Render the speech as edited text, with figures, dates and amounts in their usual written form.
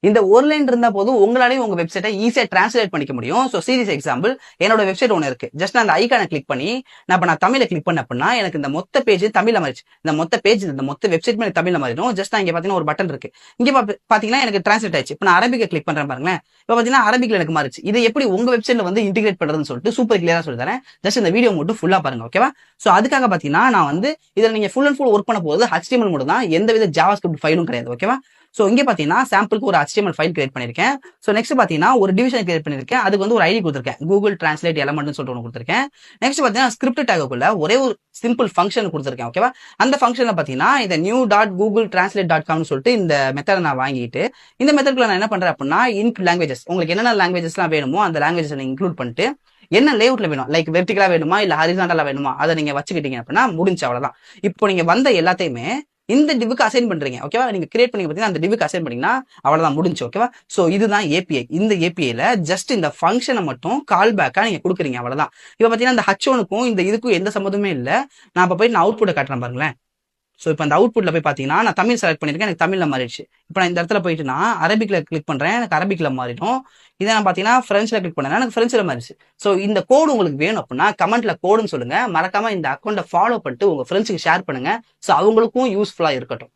இந்த ஒரு லைன் இருந்தா போதும் உங்களாலேயும் உங்க வெப்சைட்டை ஈஸியா டிரான்ஸ்லேட் பண்ணிக்க முடியும். ஸோ சீரியஸ் எக்ஸாம்பிள், என்னோட வெப்சைட் ஒன்று இருக்கு. ஜஸ்ட் நான் அந்த ஐக்கானை கிளிக் பண்ணி நான் தமிழை கிளிக் பண்ண அப்படின்னா எனக்கு இந்த மொத்த பேஜ் தமிழ்ல மாறிச்சு. இந்த மொத்த பேஜ் இந்த மொத்த வெப்சைட் மேலே தமிழ்ல மாறிடும். ஜஸ்ட் நான் இங்க பாத்தீங்கன்னா ஒரு பட்டன் இருக்கு. இங்க பாத்தீங்கன்னா எனக்கு டிரான்ஸ்லேட் ஆயிடுச்சு. இப்போ நான் அரபிக்கை கிளிக் பண்றேன் பாருங்களேன். இப்போ பாத்தீங்கன்னா அரபிக்ல எனக்கு மாறிச்சு. இதை எப்படி உங்க வெப்சைட்ல வந்து இன்டிகிரேட் பண்றதுன்னு சொல்லிட்டு சூப்பர் கிளியரா சொல்லி தரேன். ஜஸ்ட் இந்த வீடியோ மட்டும் ஃபுல்லா பாருங்க, ஓகேவா? ஸோ அதுக்காக பாத்தீங்கன்னா நான் வந்து இதில் நீங்க ஃபுல் அண்ட் ஃபுல் ஒர்க் பண்ண போது HTML மட்டும் தான், எந்தவித ஜாவாஸ்கிரிப்ட் ஃபைலும் கிடையாது, ஓகேவா? ஸோ இங்கே பார்த்தீங்கன்னா சாம்பிளுக்கு ஒரு HTML ஃபைல் கிரியேட் பண்ணியிருக்கேன். ஸோ நெக்ஸ்ட் பார்த்தீங்கன்னா ஒரு டிவிஷன் கிரியேட் பண்ணியிருக்கேன். அதுக்கு வந்து ஒரு ஐடி கொடுத்துருக்கேன், கூகுள் டிரான்ஸ்லேட் எலமெண்ட்னு சொல்லிட்டு ஒன்று கொடுத்துருக்கேன். நெக்ஸ்ட் பார்த்தீங்கன்னா ஸ்கிரிப்ட் டேக்குள்ள ஒரே ஒரு சிம்பிள் ஃபங்க்ஷன் கொடுத்துருக்கேன், ஓகேவா? அந்த ஃபங்க்ஷனில் பார்த்தீங்கன்னா இந்த new.googletranslate.comனு சொல்லிட்டு இந்த மெத்தடை நான் வாங்கிட்டு இந்த மெத்தட்ல நான் என்ன பண்றேன் அப்படின்னா இன்க் லாங்குவேஜஸ், உங்களுக்கு என்னென்ன லாங்குவேஜஸ்லாம் வேணுமோ அந்த லாங்குவேஜஸ் இன்க்ளூட் பண்ணிட்டு என்ன லேஅவுட்ல வேணும், லைக் வெர்டிகலா வேணுமா இல்ல ஹாரிசான்டலா வேணுமா, அதை நீங்க வச்சுக்கிட்டீங்க அப்படின்னா முடிஞ்சு, அவ்வளவுதான். இப்போ நீங்க வந்த எல்லாத்தையுமே இந்த டிவுக்கு அசைன் பண்றீங்க, ஓகேவா? நீங்க கிரியேட் பண்ணி பார்த்தீங்கன்னா அந்த டிவுக்கு அசைன் பண்ணீங்கன்னா அவ்வளவுதான், முடிஞ்சு, ஓகேவா? சோ இதுதான் ஏபிஐ. இந்த ஏபிஐல ஜஸ்ட் இந்த ஃபங்க்ஷனை மட்டும் கால் பேக்கா நீங்க கொடுக்குறீங்க, அவ்வளவுதான். இப்போ பாத்தீங்கன்னா இந்த H1க்கும் இந்த இதுக்கும் எந்த சம்மந்தமே இல்ல. நான் இப்ப போய் நான் அவுட்புட்டை காட்டுறேன் பாருங்களேன். ஸோ இப்போ அந்த அவுட்புட்ல போய் பார்த்தீங்கன்னா நான் தமிழ் செலக்ட் பண்ணியிருக்கேன், எனக்கு தமிழ்ல மாறிடுச்சு. இப்போ நான் இந்த இடத்துல போயிட்டு நான் அரபிக்ல கிளிக் பண்றேன், எனக்கு அரபிக்ல மாறிடும். இதை நான் பார்த்தீங்கன்னா ஃப்ரெஞ்சில் கிளிக் பண்ணேன், எனக்கு ஃப்ரெஞ்சில் மாறிடுச்சு. ஸோ இந்த கோடு உங்களுக்கு வேணும் அப்படின்னா கமெண்ட்ல கோடுன்னு சொல்லுங்க. மறக்காம இந்த அக்கௌண்ட்டை ஃபாலோ பண்ணிட்டு உங்க ஃப்ரெண்ட்ஸுக்கு ஷேர் பண்ணுங்க. ஸோ அவங்களுக்கும் யூஸ்ஃபுல்லா இருக்கட்டும்.